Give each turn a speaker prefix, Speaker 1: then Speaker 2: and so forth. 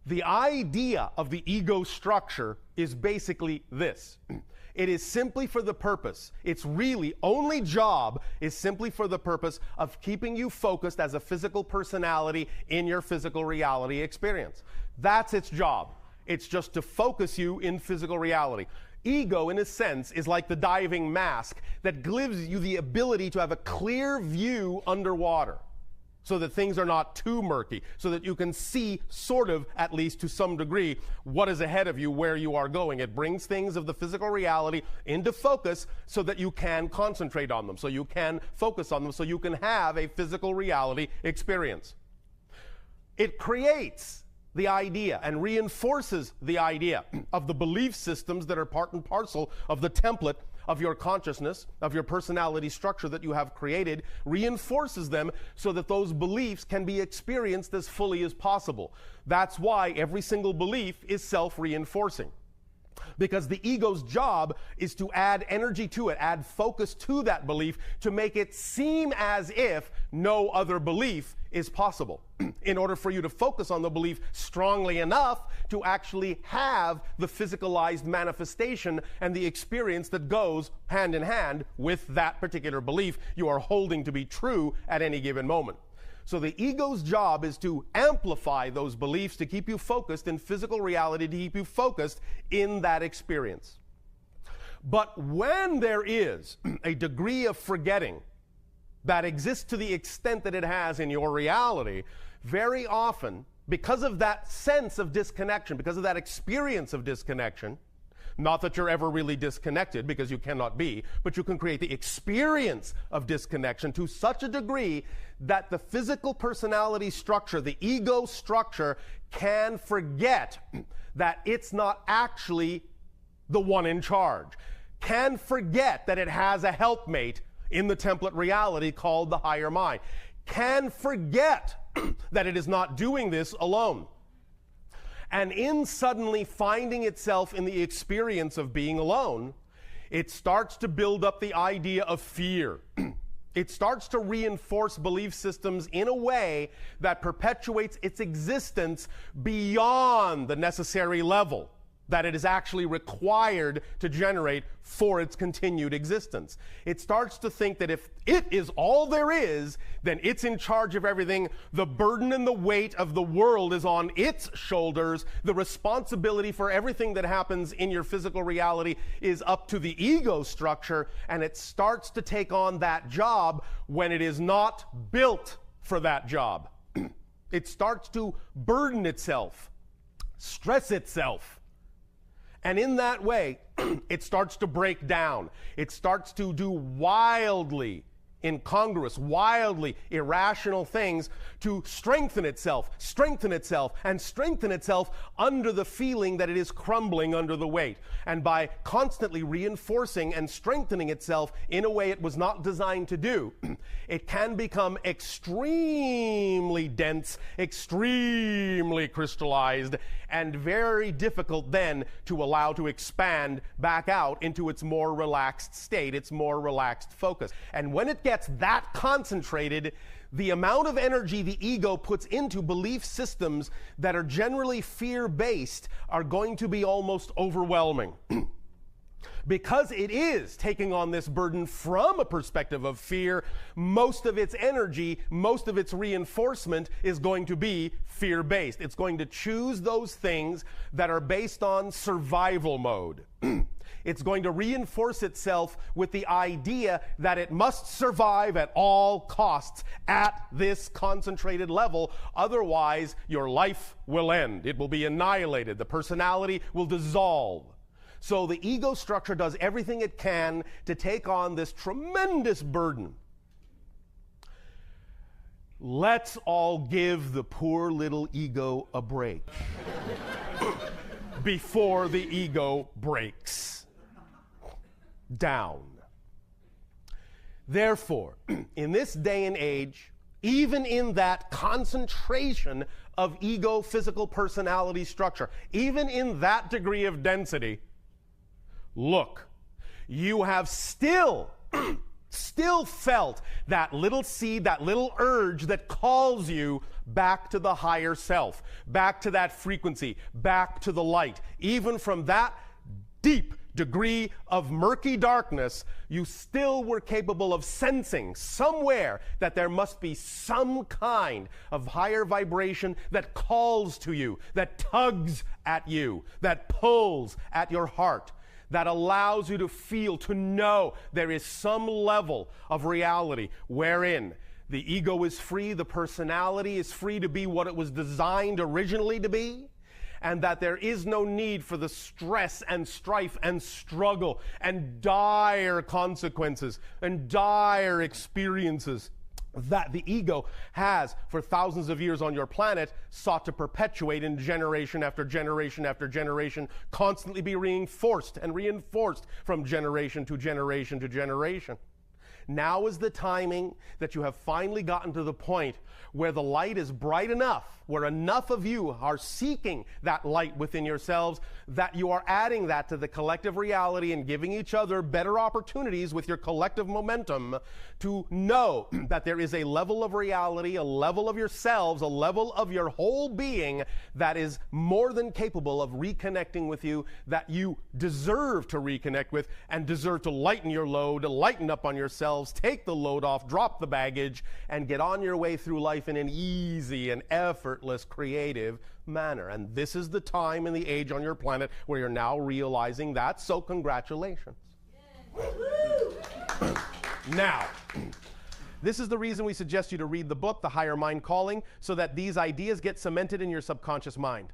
Speaker 1: The idea of the ego structure is basically this. It is simply for the purpose, its really only job is simply for the purpose of keeping you focused as a physical personality in your physical reality experience. That's its job. It's just to focus you in physical reality. Ego, in a sense, is like the diving mask that gives you the ability to have a clear view underwater, so that things are not too murky, so that you can see, sort of, at least to some degree, what is ahead of you, where you are going. It brings things of the physical reality into focus so that you can concentrate on them, so you can focus on them, so you can have a physical reality experience. It creates the idea and reinforces the idea of the belief systems that are part and parcel of the template of your consciousness, of your personality structure that you have created, reinforces them so that those beliefs can be experienced as fully as possible. That's why every single belief is self-reinforcing. Because the ego's job is to add energy to it, add focus to that belief to make it seem as if no other belief is possible. In order for you to focus on the belief strongly enough to actually have the physicalized manifestation and the experience that goes hand in hand with that particular belief you are holding to be true at any given moment. So the ego's job is to amplify those beliefs, to keep you focused in physical reality, to keep you focused in that experience. But when there is a degree of forgetting that exists to the extent that it has in your reality, very often, because of that sense of disconnection, because of that experience of disconnection, not that you're ever really disconnected, because you cannot be, but you can create the experience of disconnection to such a degree that the physical personality structure, the ego structure, can forget that it's not actually the one in charge, can forget that it has a helpmate in the template reality called the higher mind, can forget that it is not doing this alone. And in suddenly finding itself in the experience of being alone, it starts to build up the idea of fear. It starts to reinforce belief systems in a way that perpetuates its existence beyond the necessary level that it is actually required to generate for its continued existence. It starts to think that if it is all there is, then it's in charge of everything. The burden and the weight of the world is on its shoulders. The responsibility for everything that happens in your physical reality is up to the ego structure, and it starts to take on that job when it is not built for that job. It starts to burden itself, stress itself. And in that way, it starts to break down. It starts to do wildly incongruous, wildly irrational things to strengthen itself, and strengthen itself under the feeling that it is crumbling under the weight. And by constantly reinforcing and strengthening itself in a way it was not designed to do, it can become extremely dense, extremely crystallized, and very difficult then to allow to expand back out into its more relaxed state, its more relaxed focus. And when it gets that concentrated, the amount of energy the ego puts into belief systems that are generally fear-based are going to be almost overwhelming. Because it is taking on this burden from a perspective of fear, most of its energy, most of its reinforcement is going to be fear-based. It's going to choose those things that are based on survival mode. It's going to reinforce itself with the idea that it must survive at all costs at this concentrated level. Otherwise, your life will end. It will be annihilated. The personality will dissolve. So the ego structure does everything it can to take on this tremendous burden. Let's all give the poor little ego a break before the ego breaks down. Therefore, in this day and age, even in that concentration of ego physical personality structure, even in that degree of density, look, you have still still felt that little seed, that little urge that calls you back to the higher self, back to that frequency, back to the light. Even from that deep degree of murky darkness, you still were capable of sensing somewhere that there must be some kind of higher vibration that calls to you, that tugs at you, that pulls at your heart, that allows you to feel, to know there is some level of reality wherein the ego is free, the personality is free to be what it was designed originally to be, and that there is no need for the stress and strife and struggle and dire consequences and dire experiences that the ego has for thousands of years on your planet sought to perpetuate in generation after generation after generation, constantly be reinforced and reinforced from generation to generation to generation. Now is the timing that you have finally gotten to the point where the light is bright enough, where enough of you are seeking that light within yourselves, that you are adding that to the collective reality and giving each other better opportunities with your collective momentum to know that there is a level of reality, a level of yourselves, a level of your whole being that is more than capable of reconnecting with you, that you deserve to reconnect with and deserve to lighten your load, to lighten up on yourselves, take the load off, drop the baggage, and get on your way through life in an easy and effortless, creative manner. And this is the time and the age on your planet where you're now realizing that, so congratulations. Now, this is the reason we suggest you to read the book, The Higher Mind Calling, so that these ideas get cemented in your subconscious mind.